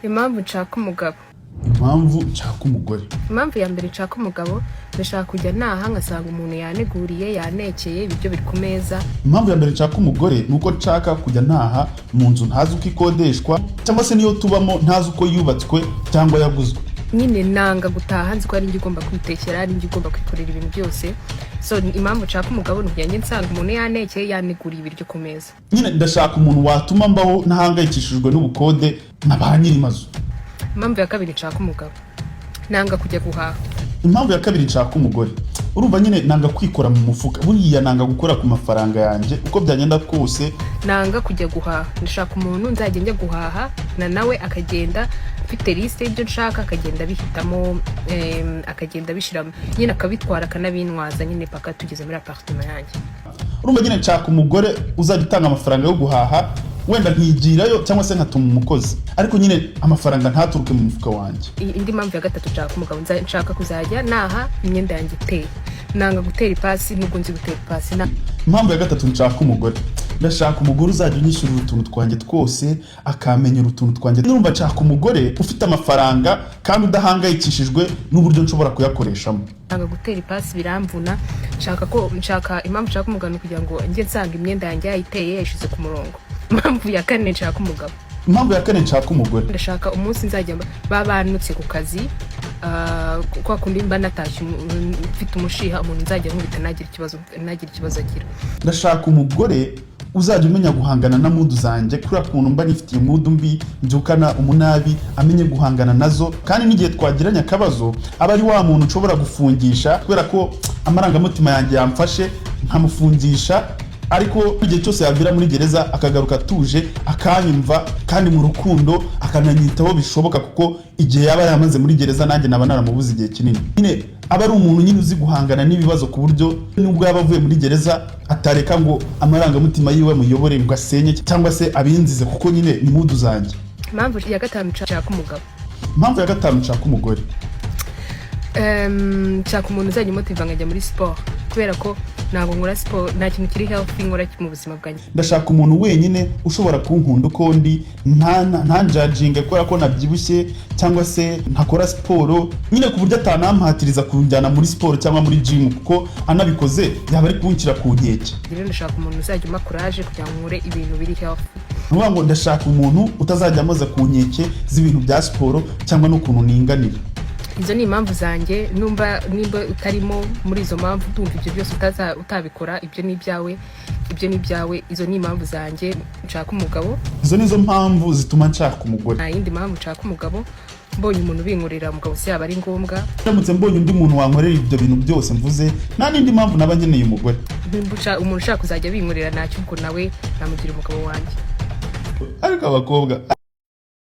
Impamvu nshaka umugabo. Impamvu nshaka umugore. Impamvu ya mbere nshaka umugabo, ndashaka kujya naha ngasanga umuntu yaneguriye yanekeye ibyo biri ku meza. Impamvu ya mbere nshaka umugore nuko nshaka kujya naha mu nzu ntazi uko ikodeshwa cyangwa se niyo tubamo ntazi uko yubatswe cyangwa yaguzwe. Nyine nanga gutaha nzi ko ari njye ugomba kwitekera, ari njye ugomba kwikorera ibintu byose. So impamvu nshaka umugabo nujyanye nsanga umuntu yanekeye yaneguriye ibiryo ku meza. Nyine ndashaka umuntu watuma mbaho ntahangayikishijwe n'ubukode na ba nyiri mazu. Impamvu ya kabiri nshaka umugabo, nanga kujya guhaha. Impamvu ya kabiri nshaka umugore, urumva nyine nanga kwikora mu mufuka, buriya nanga gukora ku mafaranga yanjye uko byagenda kose. Nanga kujya guhaha, ndashaka umuntu nzajya njya guhaha na nawe akagenda mfite liste y'ibyo nshaka, akagenda bihitamo, akagenda bishiramo, nyine akabitwara akanabintwaza nyine paka tugeze muri appartement yanjye. Urumva nyine nshaka umugore uzajya utanga amafaranga yo guhaha, wenda nkigirayo cyangwa se nkatuma umukozi, ariko nyine amafaranga ntaturuke mu mufuka wanjye. Indi mpamvu ya gatatu nshaka umugabo, nshaka kuzajya naha imyenda yanjye iteye, nanga gutera ipasi nubwo nzi gutera ipasi. Impamvu ya gatatu nshaka umugore, ndashaka umugore uzajya unyishyura utuntu twanjye twose, akamenyera utuntu twanjye. Nurumva nshaka umugore ufite amafaranga kandi udahangayikishijwe n'uburyo nshobora kuyakoreshamo. Nanga gutera ipasi biramvuna, nshaka impamvu nshaka umugabo kugira ngo njye nsanga imyenda yanjye yayiteye yashize ku murongo. Impamvu ya kane nshaka umugabo. Impamvu ya kane nshaka umugore, ndashaka umunsi nzajya babanutse ku kazi, kwa kundi mba natashye mfite umushiha, umuntu nzajya nkubita nagira ikibazo agira. Ndashaka umugore uzajya umenya guhangana na mudu zanjye, kuri akuntu mba nifitiye mudu mbi mbyukana umunabi, amenye guhangana nazo, kandi n'igihe twagiranye akabazo aba ari wa muntu nshobora gufungisha kubera ko amarangamutima yanjye yamfashe nkamufungisha, ariko igihe cyose yavira muri gereza akagaruka atuje akanyumva kandi mu rukundo akananyitaho bishoboka, kuko igihe yaba yamaze muri gereza nanjye naba naramubuze igihe kinini. Nyine aba ari umuntu nyine uzi guhangana n'ibibazo ku buryo nubwo yaba avuye muri gereza atareka ngo amarangamutima yiwe muyobore ngo asenye cyangwa se abinzize, kuko nyine ni mudu zanjye. Impamvu ya gatanu nshaka umugabo. Impamvu ya gatanu nshaka umugore, nshaka umuntu uzajya umutiva nkajya muri siporo, kubera ko ntabwo nkora siporo, nta kintu kiri healthy nkora mu buzima bwanjye. Ndashaka umuntu wenyine ushobora kunkunda uko ndi, ntanjajinge kubera ko nabyibushye cyangwa se ntakora siporo, nyine ku buryo atanampatiriza kunjyana muri siporo cyangwa muri gym, kuko anabikoze yaba ari kunshyira ku nkeke. Rero ndashaka umuntu uzajya umpa courage kugira ngo nkore ibintu biri healthy. Nuvuga ngo ndashaka umuntu utazajya amaza ku nkeke z'ibintu bya siporo cyangwa n'ukuntu ninganira. Izo ni impamvu zanjye, nimba utarimo muri izo mpamvu ndumva ibyo byose utabikora, ibyo ni ibyawe. Izo ni impamvu zanjye nshaka umugabo. Izo nizo mpamvu zituma nshaka umugore. Nta yindi mpamvu nshaka umugabo, mbonye umuntu binkorera umugabo se yaba ari ngombwa. Ndamutse mbonye undi muntu wankorera ibyo bintu byose mvuze, nta n'indi mpamvu naba nkeneye umugore. Umuntu ushaka kuzajya binkorera ntacyo, ubwo nawe namugira umugabo wanjye. Ariko abakobwa